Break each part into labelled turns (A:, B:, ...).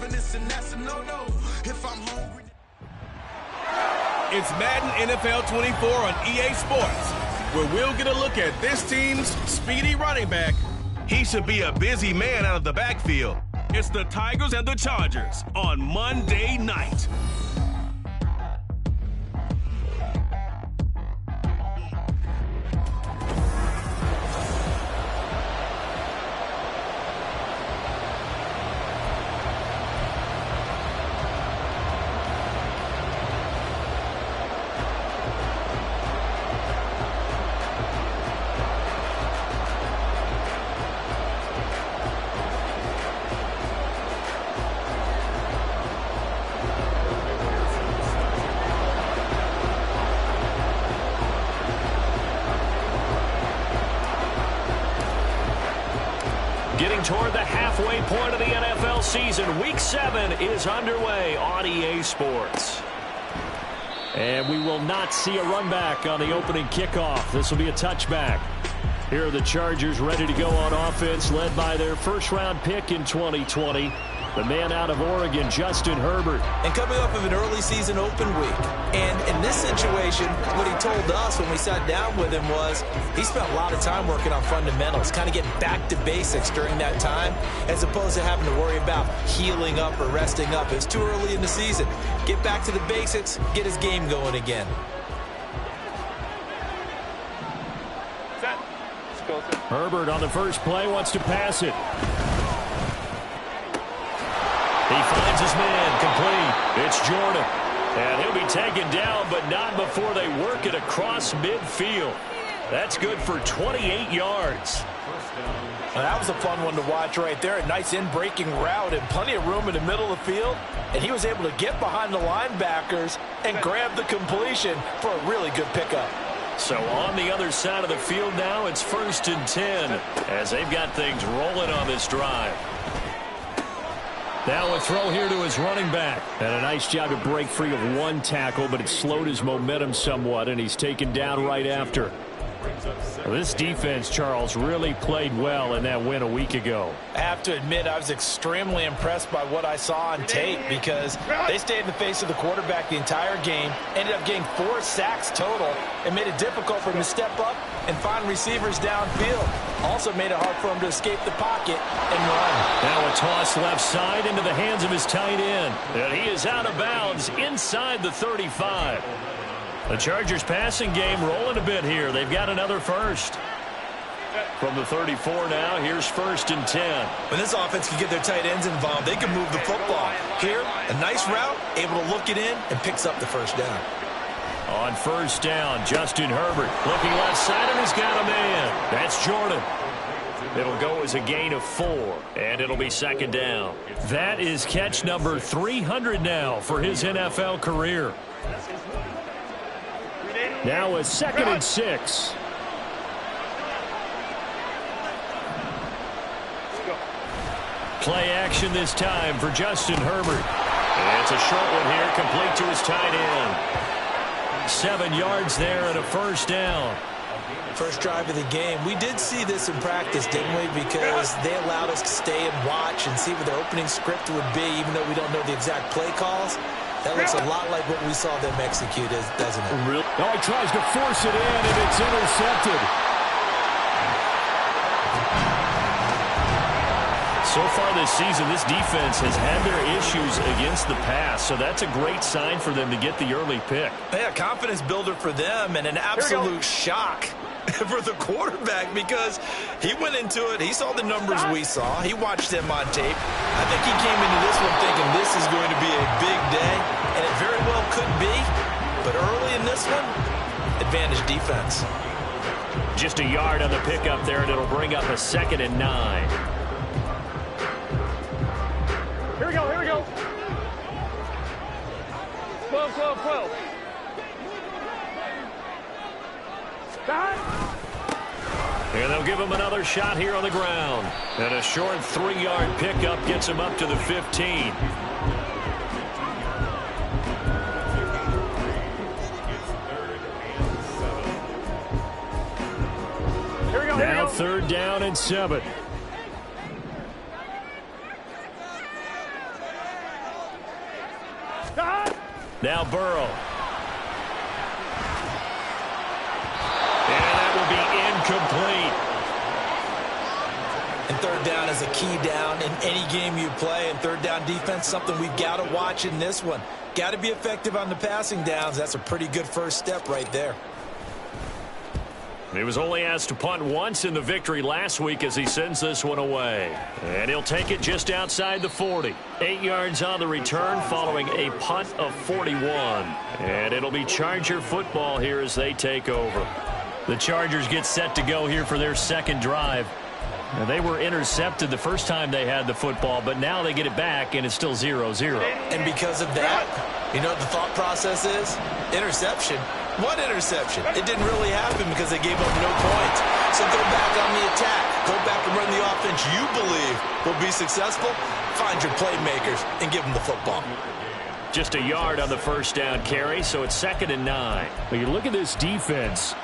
A: confidence, and that's a no-no. If I'm hungry.
B: It's Madden NFL 24 on EA Sports, where we'll get a look at this team's speedy running back. He should be a busy man out of the backfield. It's the Tigers and the Chargers on Monday night.
C: Getting toward the halfway point of the NFL season. Week 7 is underway on EA Sports. And we will not see a run back on the opening kickoff. This will be a touchback. Here are the Chargers ready to go on offense, led by their first-round pick in 2020. The man out of Oregon, Justin Herbert.
D: And coming off of an early season open week. And in this situation, what he told us when we sat down with him was he spent a lot of time working on fundamentals, kind of getting back to basics during that time, as opposed to having to worry about healing up or resting up. It's too early in the season. Get back to the basics, get his game going again.
C: Herbert on the first play wants to pass it. He finds his man, complete. It's Jordan. And he'll be taken down, but not before they work it across midfield. That's good for 28 yards.
D: Well, that was a fun one to watch right there. A nice in-breaking route and plenty of room in the middle of the field. And he was able to get behind the linebackers and grab the completion for a really good pickup.
C: So on the other side of the field now, it's 1st and 10 as they've got things rolling on this drive. Now a throw here to his running back. And a nice job to break free of one tackle, but it slowed his momentum somewhat, and he's taken down right after. Well, this defense, Charles, really played well in that win a week ago.
D: I have to admit, I was extremely impressed by what I saw on tape because they stayed in the face of the quarterback the entire game, ended up getting 4 sacks total, and made it difficult for him to step up and find receivers downfield. Also made it hard for him to escape the pocket and run.
C: Now a toss left side into the hands of his tight end. And he is out of bounds inside the 35. The Chargers passing game rolling a bit here. They've got another first. From the 34 now, here's 1st and 10.
D: When this offense can get their tight ends involved, they can move the football. Here, a nice route, able to look it in, and picks up the first down.
C: On 1st down, Justin Herbert looking left side, and he's got a man. That's Jordan. It'll go as a gain of 4, and it'll be 2nd down. That is catch number 300 now for his NFL career. Now a 2nd and 6. Play action this time for Justin Herbert. And it's a short one here, complete to his tight end. 7 yards there and a 1st down.
D: First drive of the game. We did see this in practice, didn't we? Because they allowed us to stay and watch and see what their opening script would be, even though we don't know the exact play calls. That looks a lot like what we saw them execute, doesn't it?
C: Really? Oh, he tries to force it in, and it's intercepted. So far this season, this defense has had their issues against the pass, so that's a great sign for them to get the early pick.
D: Yeah, confidence builder for them, and an absolute shock for the quarterback because he went into it. He saw the numbers we saw. He watched them on tape. I think he came into this one thinking this is going to be a big day, and it very well could be. But early in this one, advantage defense.
C: Just a yard on the pickup there, and it'll bring up a 2nd and 9.
E: Here we go, here we go. 12, 12, 12.
C: And they'll give him another shot here on the ground. And a short 3-yard pickup gets him up to the 15. Now 3rd down and 7. Now Burrow. And that will be incomplete.
D: And third down is a key down in any game you play. And third down defense, something we've got to watch in this one. Got to be effective on the passing downs. That's a pretty good first step right there.
C: He was only asked to punt once in the victory last week as he sends this one away. And he'll take it just outside the 40. 8 yards on the return following a punt of 41. And it'll be Charger football here as they take over. The Chargers get set to go here for their second drive. Now, they were intercepted the first time they had the football, but now they get it back, and it's still 0-0.
D: And because of that, you know what the thought process is? Interception. What interception? It didn't really happen because they gave up no points. So go back on the attack. Go back and run the offense you believe will be successful. Find your playmakers and give them the football.
C: Just a yard on the first down carry, so it's 2nd and 9. But you look at this defense.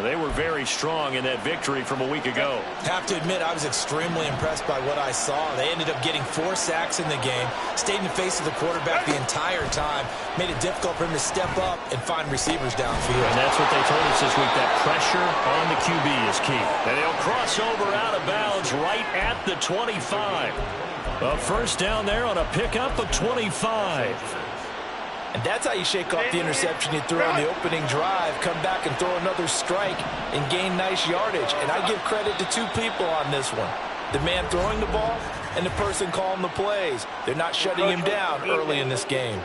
C: They were very strong in that victory from a week ago.
D: Have to admit, I was extremely impressed by what I saw. They ended up getting 4 sacks in the game, stayed in the face of the quarterback the entire time, made it difficult for him to step up and find receivers downfield.
C: And that's what they told us this week, that pressure on the QB is key. And he'll cross over out of bounds right at the 25. A first down there on a pickup of 25.
D: And that's how you shake off the interception you threw on the opening drive, come back and throw another strike and gain nice yardage. And I give credit to 2 people on this one. The man throwing the ball and the person calling the plays. They're not shutting him down early in this game.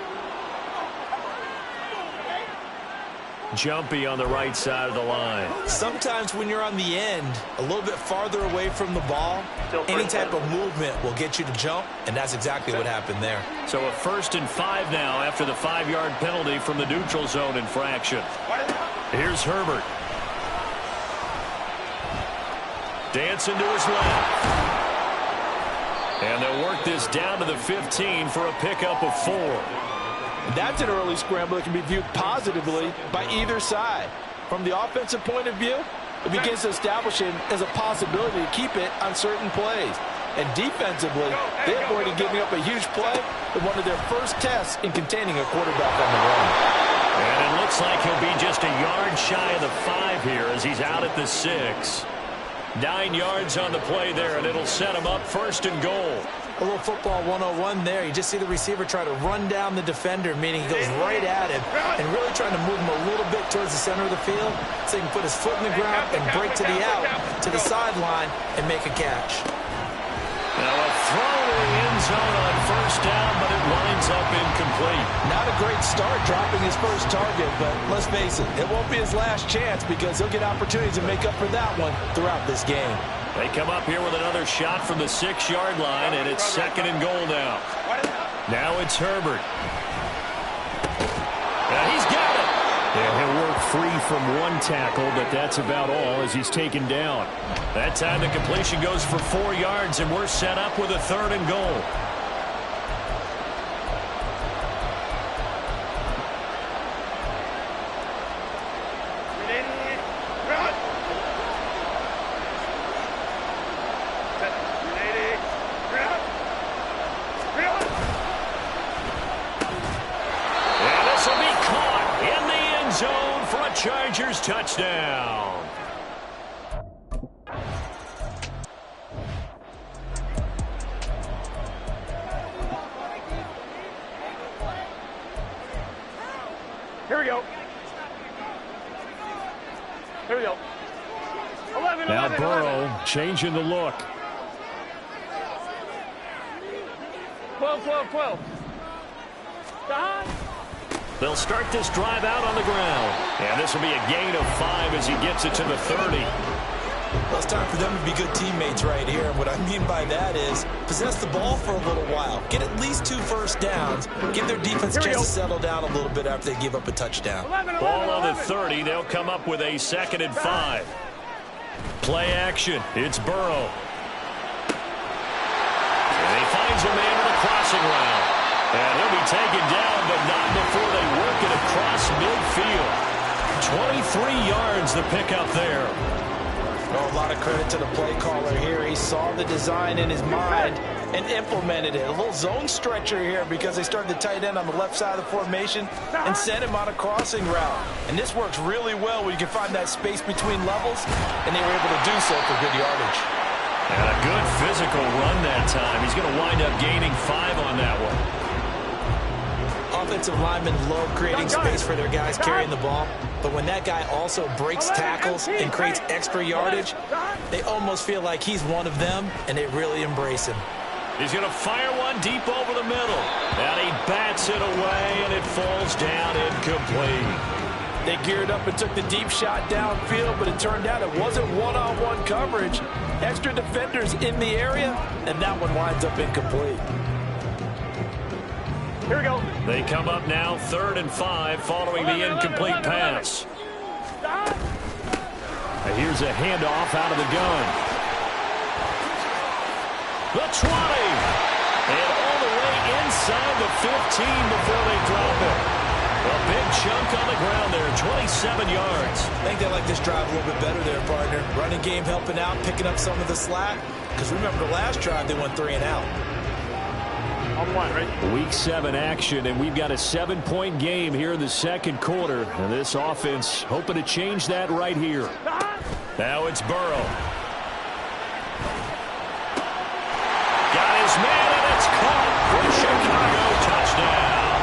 C: Jumpy on the right side of the line.
D: Sometimes when you're on the end, a little bit farther away from the ball, any type of movement will get you to jump, and that's exactly what happened there.
C: So a 1st and 5 now after the 5-yard penalty from the neutral zone infraction. Here's Herbert. Dancing to his left. And they'll work this down to the 15 for a pickup of 4.
F: That's an early scramble that can be viewed positively by either side. From the offensive point of view, it begins to establish him as a possibility to keep it on certain plays. And defensively, they avoided giving up a huge play in one of their first tests in containing a quarterback on the run.
C: And it looks like he'll be just a yard shy of the 5 here as he's out at the 6. 9 yards on the play there, and it'll set him up 1st and goal.
D: A little football 101 there. You just see the receiver try to run down the defender, meaning he goes right at him and really trying to move him a little bit towards the center of the field so he can put his foot in the ground and break to the out, to the sideline, and make a catch.
C: Now a throw to the end zone on 1st down, but it winds up incomplete.
D: Not a great start dropping his first target, but let's face it, it won't be his last chance because he'll get opportunities to make up for that one throughout this game.
C: They come up here with another shot from the 6-yard line, and it's 2nd and goal now. Now it's Herbert. Now he's got it. And he'll work free from 1 tackle, but that's about all as he's taken down. That time the completion goes for 4 yards, and we're set up with a 3rd and goal. Chargers touchdown.
E: Here we go. Here we go. 11,
C: now
E: 11,
C: Burrow
E: 11.
C: changing the look.
E: 12, 12, 12. Behind.
C: They'll start this drive out on the ground. And this will be a gain of 5 as he gets it to the 30.
D: Well, it's time for them to be good teammates right here. And what I mean by that is possess the ball for a little while. Get at least 2 first downs. Give their defense a chance to settle down a little bit after they give up a touchdown.
E: 11,
C: Ball on the 30. They'll come up with a 2nd and 5. Play action. It's Burrow. And he finds a man with a crossing route. And he'll be taken down, but not before they work it across midfield. 23 yards the pickup there.
D: Oh, a lot of credit to the play caller here. He saw the design in his mind and implemented it. A little zone stretcher here because they started the tight end on the left side of the formation and sent him on a crossing route. And this works really well when you can find that space between levels, and they were able to do so for good yardage.
C: And a good physical run that time. He's going to wind up gaining 5 on that one.
D: Offensive linemen love creating space for their guys carrying the ball, but when that guy also breaks tackles and creates extra yardage, they almost feel like he's one of them, and they really embrace him.
C: He's going to fire one deep over the middle, and he bats it away, and it falls down incomplete.
F: They geared up and took the deep shot downfield, but it turned out it wasn't one-on-one coverage. Extra defenders in the area, and that one winds up incomplete.
E: Here we go.
C: They come up now 3rd and 5 following the incomplete pass. And here's a handoff out of the gun. The 20. And all the way inside the 15 before they drop it. A big chunk on the ground there, 27 yards.
D: I think they like this drive a little bit better there, partner. Running game helping out, picking up some of the slack. Because remember the last drive, they went 3 and out.
E: On one, right?
C: Week 7 action, and we've got a 7-point game here in the second quarter. And this offense hoping to change that right here. Now it's Burrow. Got his man, and it's caught for Chicago. Touchdown.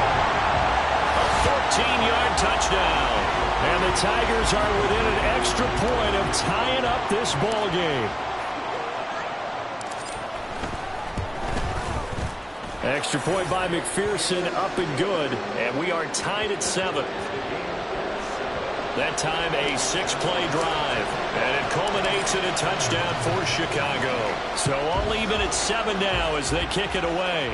C: A 14-yard touchdown. And the Tigers are within an extra point of tying up this ball game. Extra point by McPherson, up and good, and we are tied at 7. That time a 6-play drive, and it culminates in a touchdown for Chicago. So all even at 7 now as they kick it away.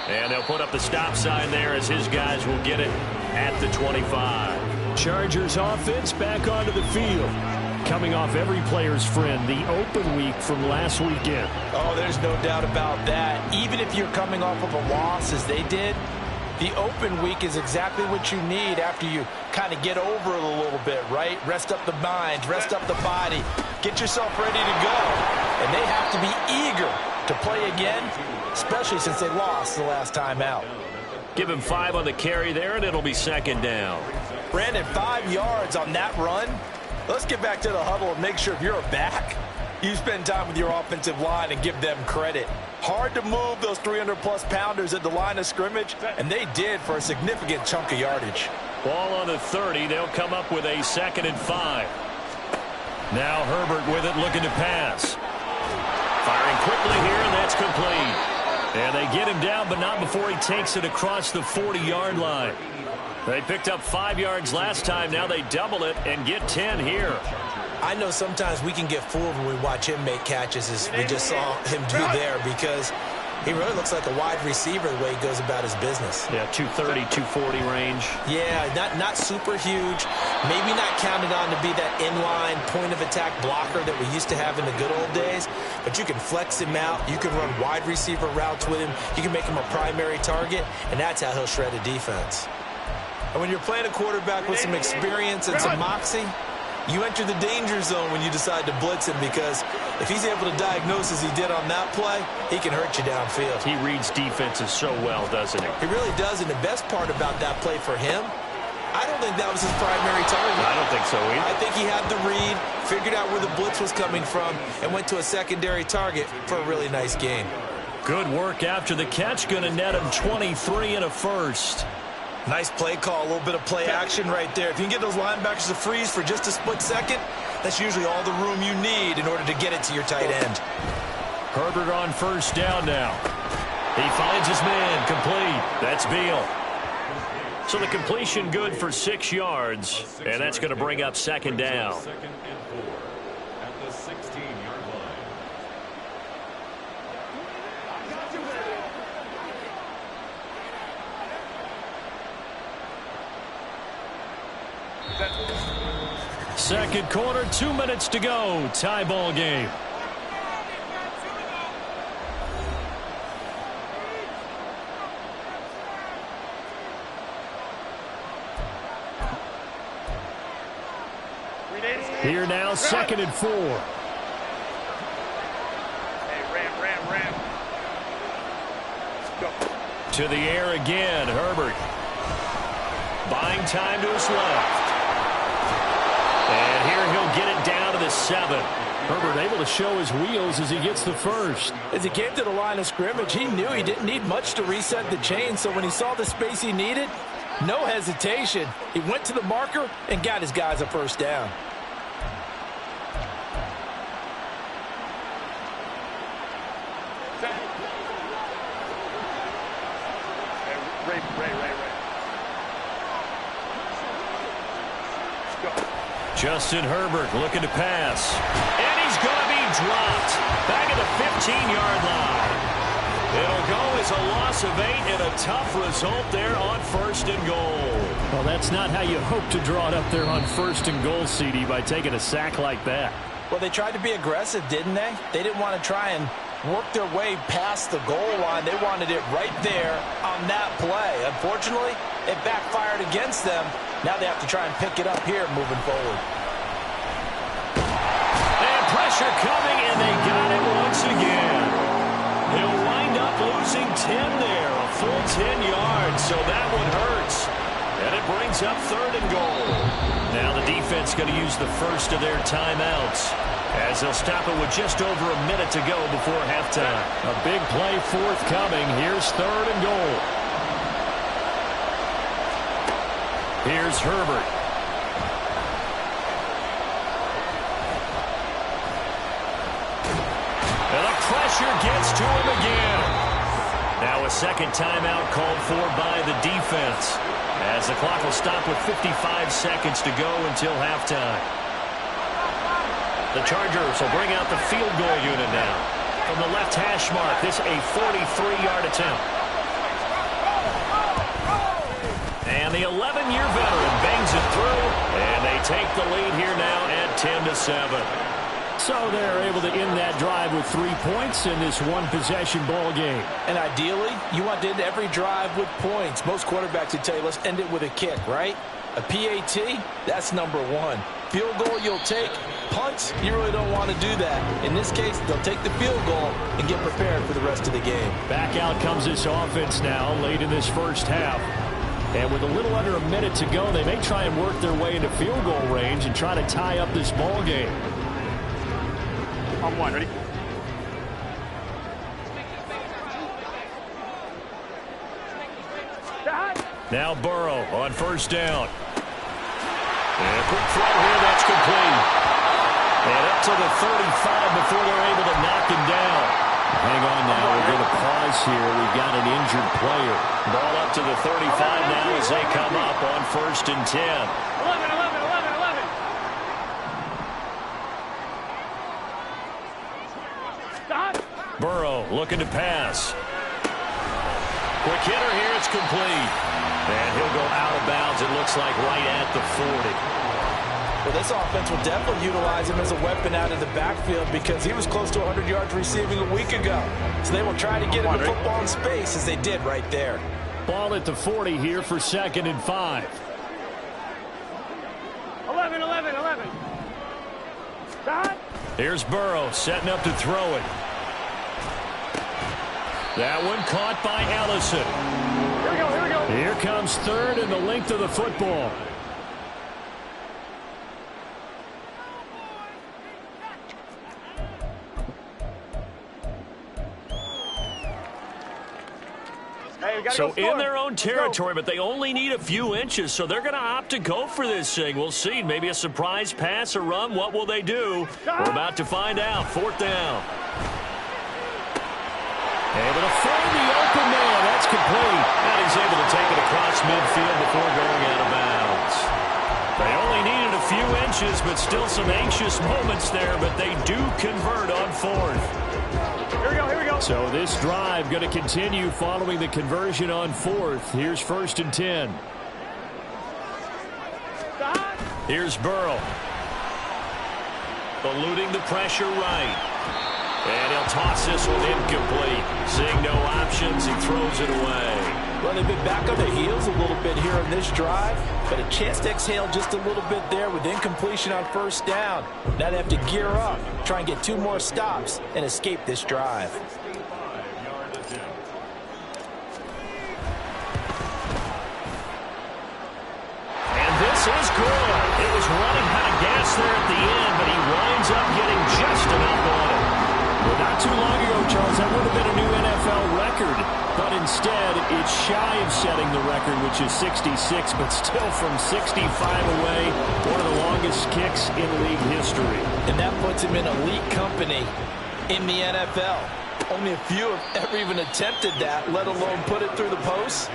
C: And they'll put up the stop sign there as his guys will get it at the 25. Chargers offense back onto the field. Coming off every player's friend, the open week from last weekend.
D: Oh, there's no doubt about that. Even if you're coming off of a loss as they did, the open week is exactly what you need after you kind of get over it a little bit, right? Rest up the mind, rest up the body, get yourself ready to go. And they have to be eager to play again, especially since they lost the last time out.
C: Give him 5 on the carry there, and it'll be 2nd down.
D: Brandon, 5 yards on that run. Let's get back to the huddle and make sure if you're a back, you spend time with your offensive line and give them credit. Hard to move those 300-plus pounders at the line of scrimmage, and they did for a significant chunk of yardage.
C: Ball on the 30. They'll come up with a 2nd and 5. Now Herbert with it, looking to pass. Firing quickly here, and that's complete. And they get him down, but not before he takes it across the 40-yard line. They picked up 5 yards last time. Now they double it and get 10 here.
D: I know sometimes we can get fooled when we watch him make catches, as we just saw him do there, because he really looks like a wide receiver the way he goes about his business.
C: Yeah, 230, 240 range.
D: Yeah, not super huge. Maybe not counted on to be that inline point-of-attack blocker that we used to have in the good old days, but you can flex him out. You can run wide receiver routes with him. You can make him a primary target, and that's how he'll shred a defense. And when you're playing a quarterback with some experience and some moxie, you enter the danger zone when you decide to blitz him, because if he's able to diagnose as he did on that play, he can hurt you downfield.
C: He reads defenses so well, doesn't he?
D: He really does, and the best part about that play for him, I don't think that was his primary target.
C: I don't think so either.
D: I think he had the read, figured out where the blitz was coming from, and went to a secondary target for a really nice game.
C: Good work after the catch. Going to net him 23 and a first.
D: Nice play call, a little bit of play action right there. If you can get those linebackers to freeze for just a split second, that's usually all the room you need in order to get it to your tight end.
C: Herbert on 1st down now. He finds his man, complete. That's Beal. So the completion good for 6 yards, and that's going to bring up 2nd down. Second quarter, 2 minutes to go. Tie ball game. Here now, 2nd and 4.
E: Hey, ram. Let's go.
C: To the air again, Herbert. Buying time to his left. And here he'll get it down to the 7. Herbert able to show his wheels as he gets the first.
F: As he came to the line of scrimmage, he knew he didn't need much to reset the chain, so when he saw the space he needed, no hesitation. He went to the marker and got his guys a first down.
E: Ray. Let's go.
C: Justin Herbert looking to pass. And he's going to be dropped. Back at the 15-yard line. It'll go as a loss of 8 and a tough result there on 1st and goal. Well, that's not how you hope to draw it up there on 1st and goal, CD, by taking a sack like that.
F: Well, they tried to be aggressive, didn't they? They didn't want to try and work their way past the goal line. They wanted it right there on that play. Unfortunately, it backfired against them. Now they have to try and pick it up here moving forward.
C: And pressure coming, and they got him once again. He'll wind up losing 10 there, a full 10 yards, so that one hurts. And it brings up 3rd and goal. Now the defense going to use the first of their timeouts, as they'll stop it with just over a minute to go before halftime. A big play forthcoming. Here's 3rd and goal. Here's Herbert. And the pressure gets to him again. Now a second timeout called for by the defense, as the clock will stop with 55 seconds to go until halftime. The Chargers will bring out the field goal unit now. From the left hash mark, this a 43-yard attempt. And the 11-year veteran bangs it through, and they take the lead here now at 10-7. So they're able to end that drive with 3 points in this one-possession ball game.
F: And ideally, you want to end every drive with points. Most quarterbacks would tell you, let's end it with a kick, right? A PAT, that's number 1. Field goal you'll take. Punts, you really don't want to do that. In this case, they'll take the field goal and get prepared for the rest of the game.
C: Back out comes this offense now late in this first half. And with a little under a minute to go, they may try and work their way into field goal range and try to tie up this ball game.
E: On 1, ready?
C: Now Burrow on 1st down. And a quick throw here, that's complete. And up to the 35 before they're able to knock him down. Hang on now, we're going to pause here. We've got an injured player. Ball up to the 35 now as they come up on 1st and 10.
E: 11.
C: Burrow looking to pass. Quick hitter here, it's complete. And he'll go out of bounds, it looks like, right at the 40.
F: Well, this offense will definitely utilize him as a weapon out of the backfield because he was close to 100 yards receiving a week ago. So they will try to get him the football in space as they did right there.
C: Ball at the 40 here for 2nd and 5.
E: 11.
C: Here's Burrow setting up to throw it. That one caught by Allison.
E: Here we go.
C: Here comes 3rd and the length of the football. So in their own territory, but they only need a few inches, so they're going to opt to go for this thing. We'll see. Maybe a surprise pass or run. What will they do? We're about to find out. 4th down. Able to find the open man. That's complete. And he's able to take it across midfield before going out of bounds. They only needed a few inches, but still some anxious moments there, but they do convert on 4th.
E: Here we go.
C: So this drive going to continue following the conversion on 4th. Here's 1st and 10. Here's Burrow. Eluding the pressure right. And he'll toss this one incomplete. Seeing no options, he throws it away.
F: Well, they've been back on their heels a little bit here in this drive, but a chance to exhale just a little bit there with incompletion on first down. Now they have to gear up, try and get 2 more stops, and escape this drive.
C: And this is good. It was running out of gas there at the end, but he winds up getting just enough on it. Well, not too long ago, Charles, that would have been a new NFL record. But instead, it's shy of setting the record, which is 66, but still from 65 away, one of the longest kicks in league history.
F: And that puts him in elite company in the NFL. Only a few have ever even attempted that, let alone put it through the post.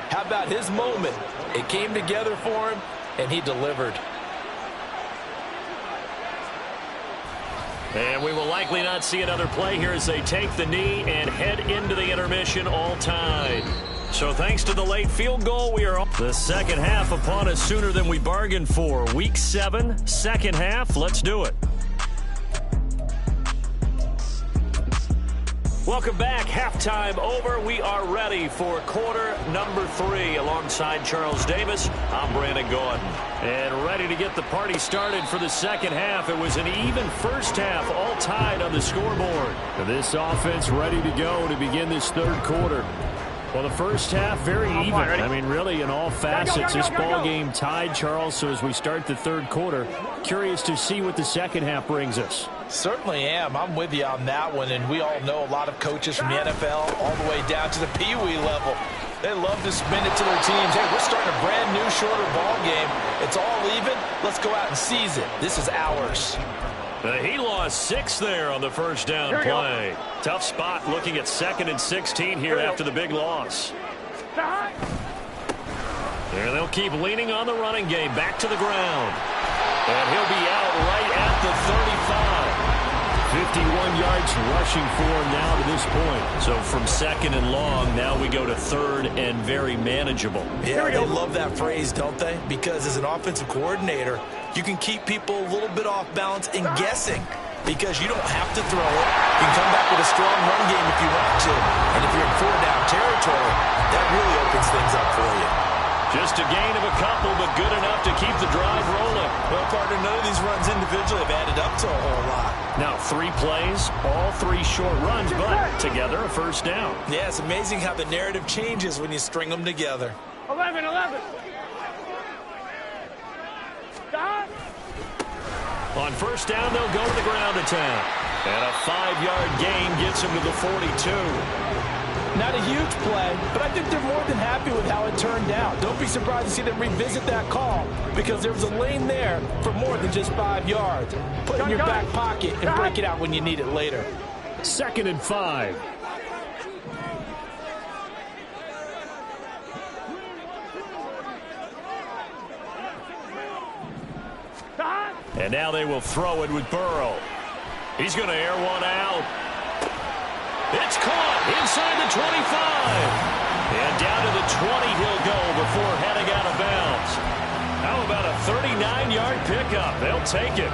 F: How about his moment? It came together for him, and he delivered.
C: And we will likely not see another play here as they take the knee and head into the intermission all tied. So thanks to the late field goal, we are on the second half upon us sooner than we bargained for. Week 7, second half. Let's do it. Welcome back. Halftime over. We are ready for quarter number 3. Alongside Charles Davis, I'm Brandon Gaudin. And ready to get the party started for the second half. It was an even first half, all tied on the scoreboard. This offense ready to go to begin this third quarter. Well, the first half, very even. I mean, really, in all facets, this ball game tied, Charles. So as we start the third quarter, curious to see what the second half brings us.
F: Certainly am. I'm with you on that one, and we all know a lot of coaches from the NFL all the way down to the Pee-wee level. They love to spin it to their teams. Hey, we're starting a brand new, shorter ball game. It's all even. Let's go out and seize it. This is ours.
C: He lost 6 there on the first down play. Tough spot looking at 2nd and 16 here after the big loss. There they'll keep leaning on the running game. Back to the ground. And he'll be out right at the 35. 51 yards rushing for him now to this point. So from 2nd and long, now we go to 3rd and very manageable.
F: Yeah, they love that phrase, don't they? Because as an offensive coordinator, you can keep people a little bit off balance and guessing because you don't have to throw it. You can come back with a strong run game if you want to. And if you're in 4-down territory, that really opens things up for you.
C: Just a gain of a couple, but good enough to keep the drive rolling.
F: Well, partner, none of these runs individually have added up to a whole lot.
C: Now 3 plays, all 3 short runs, but together a first down.
F: Yeah, it's amazing how the narrative changes when you string them together.
E: 11. Stop.
C: On first down, they'll go to the ground attack. And a 5-yard gain gets him to the 42.
F: Not a huge play, but I think they're more than happy with how it turned out. Don't be surprised to see them revisit that call because there was a lane there for more than just 5 yards. Put it in your back pocket and break it out when you need it later.
C: 2nd and 5. And now they will throw it with Burrow. He's going to air one out. It's caught inside the 25. And down to the 20 he'll go before heading out of bounds. How about a 39-yard pickup? They'll take it.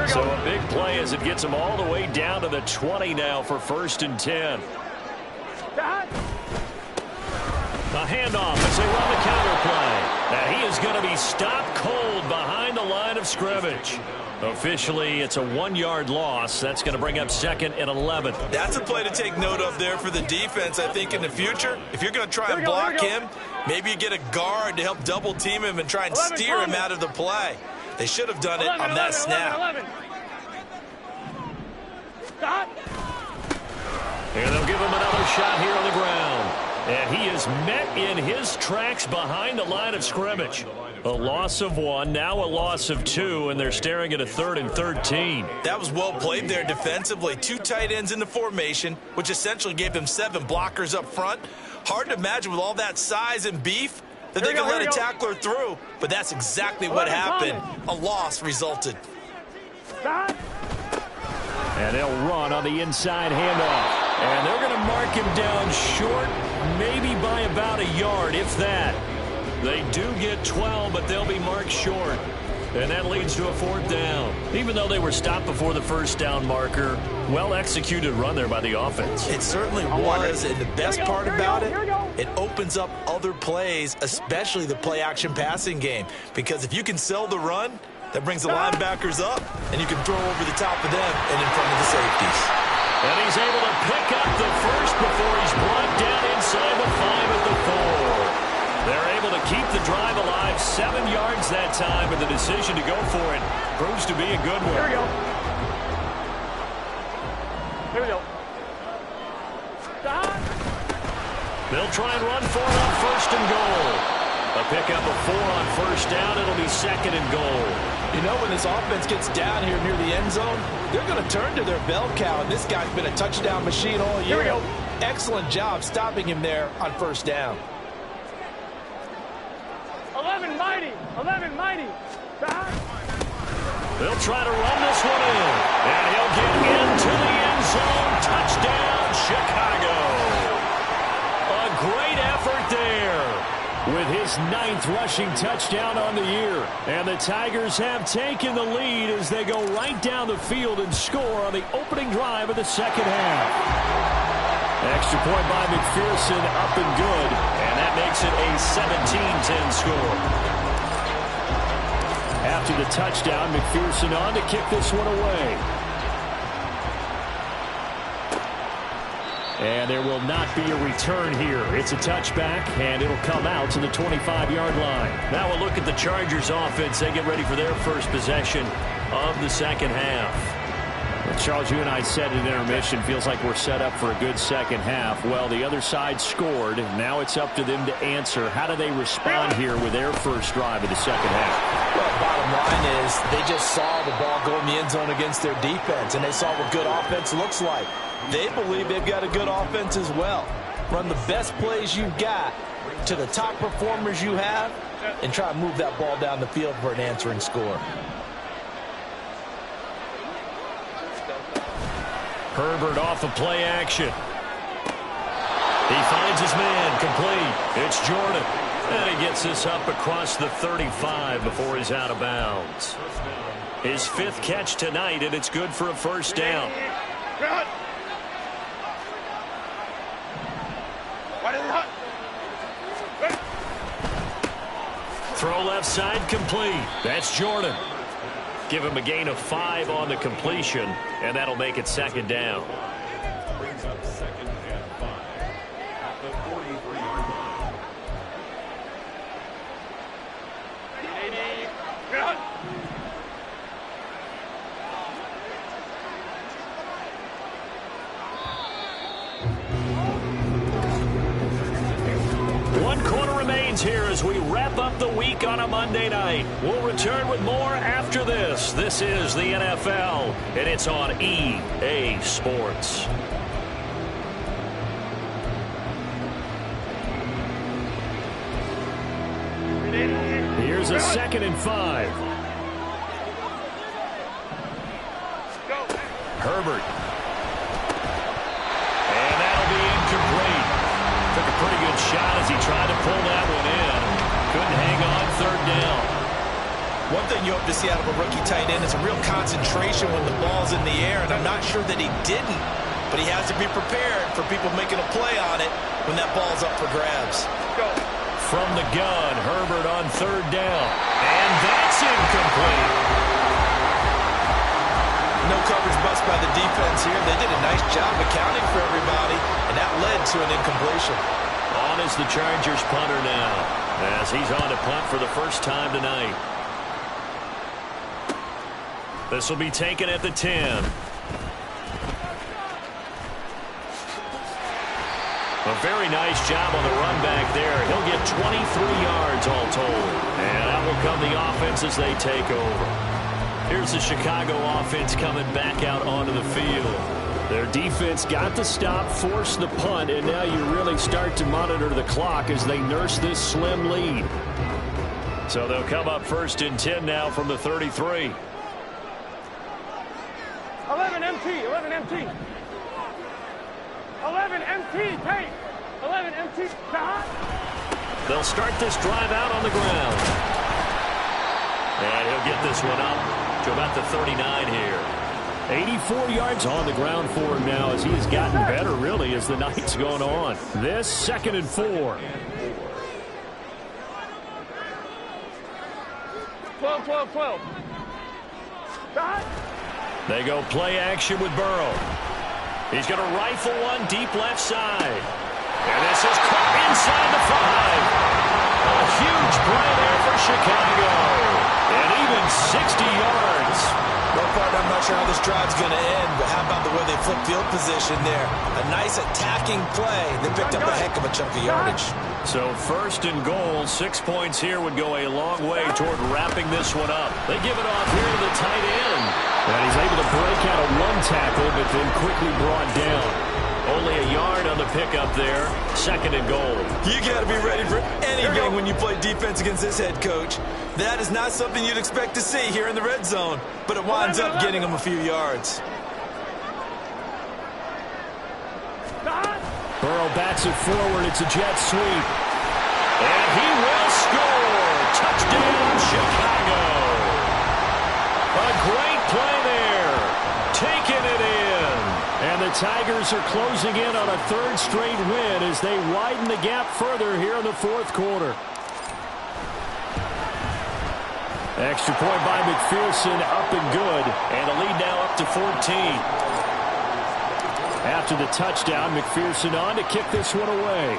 C: So a big play as it gets them all the way down to the 20 now for 1st and 10. A handoff as they run the counter play. Now he is going to be stopped cold behind the line of scrimmage. Officially, it's a 1-yard loss. That's going to bring up 2nd and 11.
D: That's a play to take note of there for the defense, I think, in the future. If you're going to try and block him, maybe you get a guard to help double-team him and try and steer him out of the play. They should have done it on that snap.
E: 11. Stop.
C: And they'll give him another shot here on the ground. And he is met in his tracks behind the line of scrimmage. A loss of 1, now a loss of 2, and they're staring at a 3rd and 13.
D: That was well played there defensively. 2 tight ends in the formation, which essentially gave them 7 blockers up front. Hard to imagine with all that size and beef that they could let a tackler through, but that's exactly what happened. A loss resulted.
E: Stop.
C: And they'll run on the inside handoff. And they're going to mark him down short, maybe by about a yard, if that. They do get 12, but they'll be marked short. And that leads to a 4th down. Even though they were stopped before the first down marker, well-executed run there by the offense.
D: It certainly was, and the best part about it, it opens up other plays, especially the play-action passing game. Because if you can sell the run, that brings the linebackers up, and you can throw over the top of them and in front of the safeties.
C: And he's able to pick up the first before he's brought down inside the 5 at the 4. They're able to keep the drive alive, 7 yards that time, and the decision to go for it proves to be a good one.
E: Here we go. Here we go. Stop.
C: They'll try and run for it on 1st and goal. A pickup of 4 on 1st down. It'll be 2nd and goal.
F: You know, when this offense gets down here near the end zone, they're going to turn to their bell cow, and this guy's been a touchdown machine all year.
E: Here we go.
F: Excellent job stopping him there on 1st down.
E: 11 mighty. 11 mighty. Stop.
C: They'll try to run this one in. And he'll get into the end zone. Touchdown, Chicago. A great effort there with his 9th rushing touchdown on the year. And the Tigers have taken the lead as they go right down the field and score on the opening drive of the 2nd half. Extra point by McPherson, up and good. And that makes it a 17-10 score. After the touchdown, McPherson on to kick this one away. And there will not be a return here. It's a touchback, and it'll come out to the 25-yard line. Now we'll look at the Chargers offense. They get ready for their first possession of the 2nd half. Well, Charles, you and I said in intermission, feels like we're set up for a good 2nd half. Well, the other side scored. Now it's up to them to answer. How do they respond here with their first drive of the 2nd half?
D: Well, bottom line is they just saw the ball go in the end zone against their defense, and they saw what good offense looks like. They believe they've got a good offense as well. Run the best plays you've got to the top performers you have and try to move that ball down the field for an answering score.
C: Herbert off of play action. He finds his man, complete. It's Jordan. And he gets this up across the 35 before he's out of bounds. His 5th catch tonight, and it's good for a 1st down. Throw left side, complete. That's Jordan. Give him a gain of 5 on the completion, and that'll make it 2nd down.
A: Brings up 2nd and 5 at the 43-yard line.
C: One quarter remains here as we wrap up the week on a Monday night. We'll return with more after this. This is the NFL, and it's on EA Sports. Here's a 2nd and 5. Herbert. And that'll be incomplete. Took a pretty good shot as he tried to pull that one in. Couldn't hang on 3rd down.
D: One thing you hope to see out of a rookie tight end is a real concentration when the ball's in the air, and I'm not sure that he didn't, but he has to be prepared for people making a play on it when that ball's up for grabs.
C: From the gun, Herbert on 3rd down. And that's incomplete.
D: No coverage bust by the defense here. They did a nice job accounting for everybody, and that led to an incompletion.
C: On is the Chargers punter now, as he's on to punt for the first time tonight. This will be taken at the 10. A very nice job on the run back there. He'll get 23 yards all told. And out will come the offense as they take over. Here's the Chicago offense coming back out onto the field. Their defense got the stop, forced the punt, and now you really start to monitor the clock as they nurse this slim lead. So they'll come up 1st and 10 now from the 33.
E: 11 MT. 11 MT. 11 MT. Tape. 11 MT.
C: They'll start this drive out on the ground. And he'll get this one up to about the 39 here. 84 yards on the ground for him now as he has gotten better, really, as the night's gone on. This 2nd and 4.
E: 12.
C: They go play action with Burrow. He's going to rifle one deep left side. And this is caught inside the 5. A huge play there for Chicago. And even 60 yards.
D: Well, partner, I'm not sure how this drive's going to end, but how about the way they flip field position there? A nice attacking play. They picked up a heck of a chunk of yardage.
C: So 1st and goal, 6 points here would go a long way toward wrapping this one up. They give it off here to the tight end. And he's able to break out of one tackle, but then quickly brought down. Only a yard on the pickup there. 2nd and goal.
D: You got to be ready for anything when you play defense against this head coach. That is not something you'd expect to see here in the red zone, but it winds up getting him a few yards.
C: Burrow bats it forward. It's a jet sweep. And he will score. Touchdown, Chicago. A great play there. Taking it in. And the Tigers are closing in on a 3rd straight win as they widen the gap further here in the 4th quarter. Extra point by McPherson, up and good. And the lead now up to 14. After the touchdown, McPherson on to kick this one away.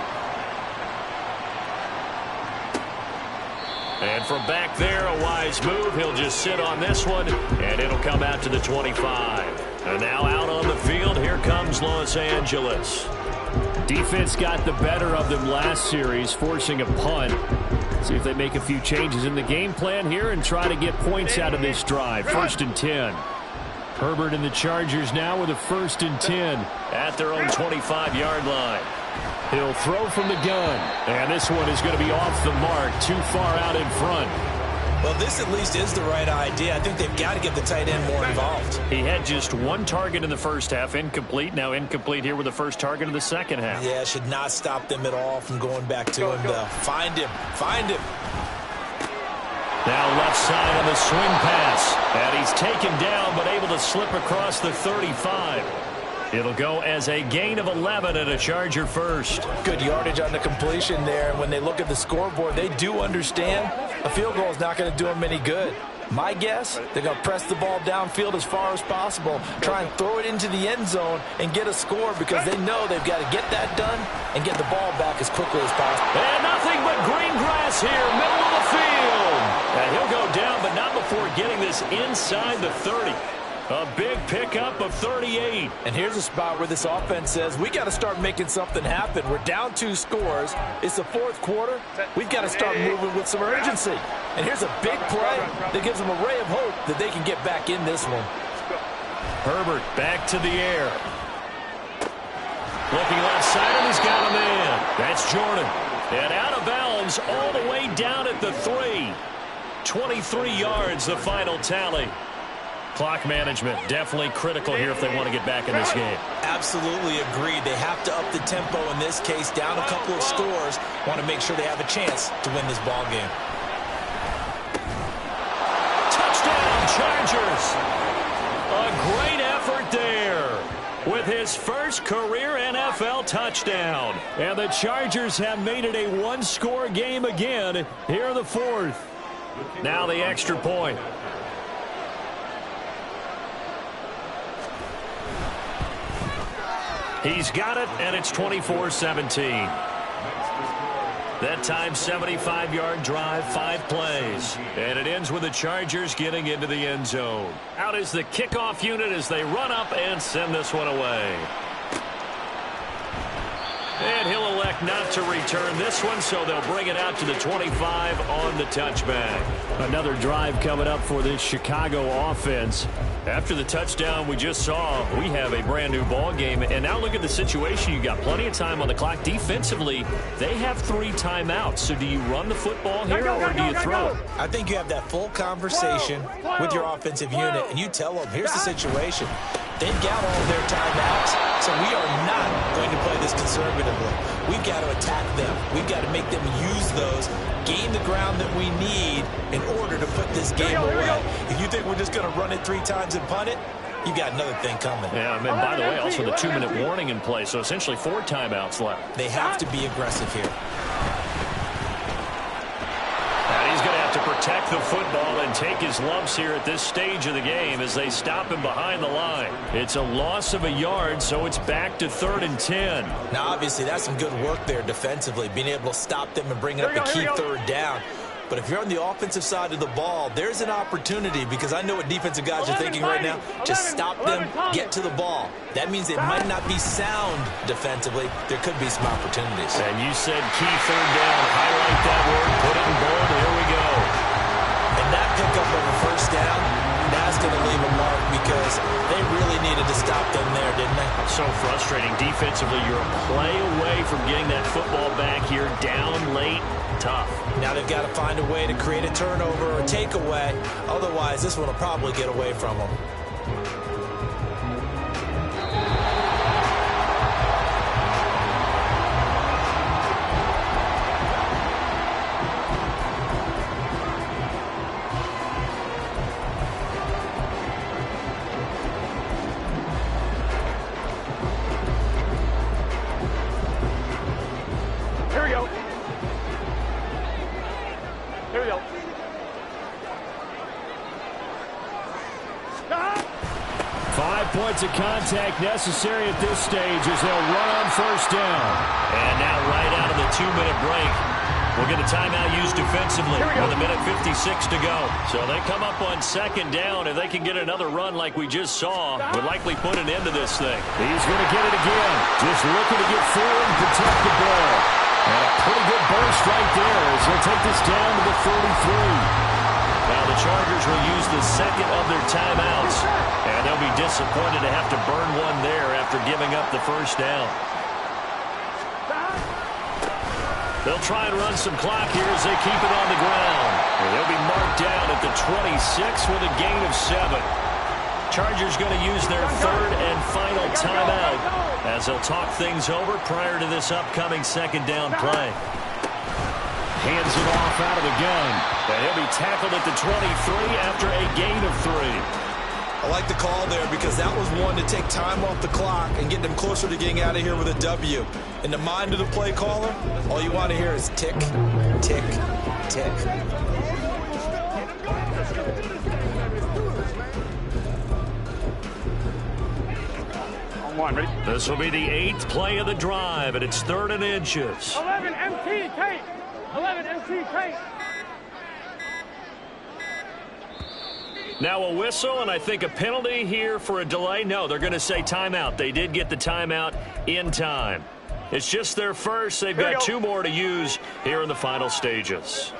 C: And from back there, a wise move. He'll just sit on this one, and it'll come out to the 25. And now out on the field, here comes Los Angeles. Defense got the better of them last series, forcing a punt. See if they make a few changes in the game plan here and try to get points out of this drive. 1st and 10. Herbert and the Chargers now with a 1st and 10 at their own 25-yard line. He'll throw from the gun, and this one is going to be off the mark, too far out in front.
D: Well, this at least is the right idea. I think they've got to get the tight end more involved.
C: He had just one target in the first half, incomplete. Now incomplete here with the first target of the second half.
D: Yeah, should not stop them at all from going back to him, though. Find him.
C: Now left side on the swing pass. And he's taken down, but able to slip across the 35. It'll go as a gain of 11 and a Charger first.
D: Good yardage on the completion there. When they look at the scoreboard, they do understand a field goal is not going to do them any good. My guess, they're going to press the ball downfield as far as possible, try and throw it into the end zone and get a score because they know they've got to get that done and get the ball back as quickly as possible.
C: And nothing but green grass here, middle of the field. And he'll go down, but not before getting this inside the 30. A big pickup of 38.
D: And here's a spot where this offense says, we got to start making something happen. We're down 2 scores. It's the 4th quarter. We've got to start moving with some urgency. And here's a big play that gives them a ray of hope that they can get back in this one.
C: Herbert back to the air. Looking left side, and he's got a man. That's Jordan. And out of bounds all the way down at the 3. 23 yards, the final tally. Clock management definitely critical here if they want to get back in this game.
D: Absolutely agreed. They have to up the tempo in this case, down a couple of scores. Want to make sure they have a chance to win this ball game.
C: Touchdown, Chargers. A great effort there with his first career NFL touchdown. And the Chargers have made it a 1-score game again here in the 4th. Now the extra point. He's got it, and it's 24-17. That time, 75-yard drive, 5 plays. And it ends with the Chargers getting into the end zone. Out is the kickoff unit as they run up and send this one away. And he'll elect not to return this one, so they'll bring it out to the 25 on the touchback. Another drive coming up for this Chicago offense. After the touchdown we just saw, we have a brand-new ball game. And now look at the situation. You got plenty of time on the clock. Defensively, they have 3 timeouts. So do you run the football here or do you throw?
D: I think you have that full conversation with your offensive unit, and you tell them, here's the situation. They've got all of their timeouts, so we are not going to play this conservatively. we've got to attack them. We've got to make them use those, gain the ground that we need in order to put this game away. If you think we're just going to run it 3 times and punt it, you got another thing coming.
C: Yeah, and by the way, also the 2-minute warning in play, so essentially 4 timeouts left.
D: They have to be aggressive here.
C: And he's going to have to protect the football and take his lumps here at this stage of the game as they stop him behind the line. It's a loss of a yard, so it's back to 3rd and 10.
D: Now, obviously, that's some good work there defensively, being able to stop them and bring up a key 3rd down. But if you're on the offensive side of the ball, there's an opportunity, because I know what defensive guys are thinking right now. Just stop them, get to the ball. That means it might not be sound defensively. There could be some opportunities.
C: And you said key 3rd down. Highlight that word. Put it in bold. Here we go.
D: And that pickup of a 1st down, that's going to leave a mark, because they really needed to stop them there, didn't they?
C: So frustrating. Defensively, you're a play away from getting that football back here down late. Tough.
D: Now they've got to find a way to create a turnover or takeaway. Otherwise, this one will probably get away from them.
E: Here we go. Here we go.
C: 5 points of contact necessary at this stage as they'll run on 1st down. And now right out of the 2-minute break, we'll get a timeout used defensively with 1:56 to go. So they come up on 2nd down. If they can get another run like we just saw, would likely put an end to this thing. He's going to get it again. Just looking to get forward and protect the ball. And a pretty good burst right there as they'll take this down to the 43. Now the Chargers will use the 2nd of their timeouts, and they'll be disappointed to have to burn one there after giving up the 1st down. They'll try and run some clock here as they keep it on the ground. And they'll be marked down at the 26 with a gain of 7. Chargers going to use their 3rd and final timeout as they'll talk things over prior to this upcoming 2nd down play. Hands it off out of the gun. And he'll be tackled at the 23 after a gain of 3.
D: I like the call there, because that was one to take time off the clock and get them closer to getting out of here with a W. In the mind of the play caller, all you want to hear is tick, tick, tick.
E: On 1, ready?
C: This will be the 8th play of the drive, and it's 3rd and inches.
E: 11 MT Kate. 11 MT Kate.
C: Now a whistle, and I think a penalty here for a delay. No, they're going to say timeout. They did get the timeout in time. It's just their first. They've got 2 more to use here in the final stages.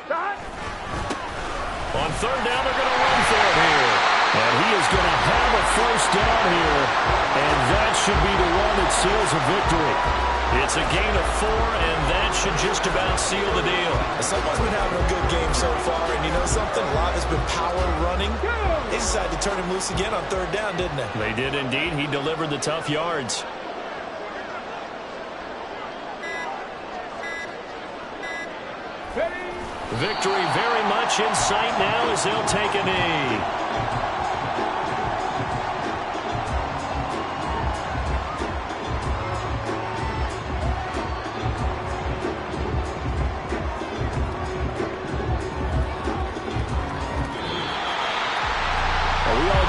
C: On 3rd down, they're going to run for it here. And he is going to have a 1st down here, and that should be the one that seals a victory. It's a gain of 4, and that should just about seal the deal.
D: Someone's been having a good game so far, and you know something? A lot has been power running. They decided to turn him loose again on 3rd down, didn't they?
C: They did indeed. He delivered the tough yards. Victory very much in sight now as they'll take a knee.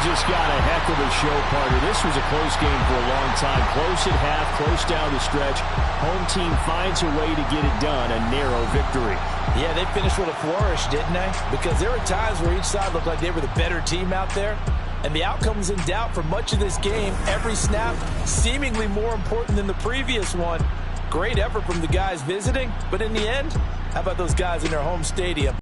C: Just got a heck of a show, partner. This was a close game for a long time. Close at half, close down the stretch. Home team finds a way to get it done. A narrow victory.
D: Yeah, they finished with a flourish, didn't they? Because there were times where each side looked like they were the better team out there. And the outcome was in doubt for much of this game. Every snap seemingly more important than the previous one. Great effort from the guys visiting. But in the end, how about those guys in their home stadium?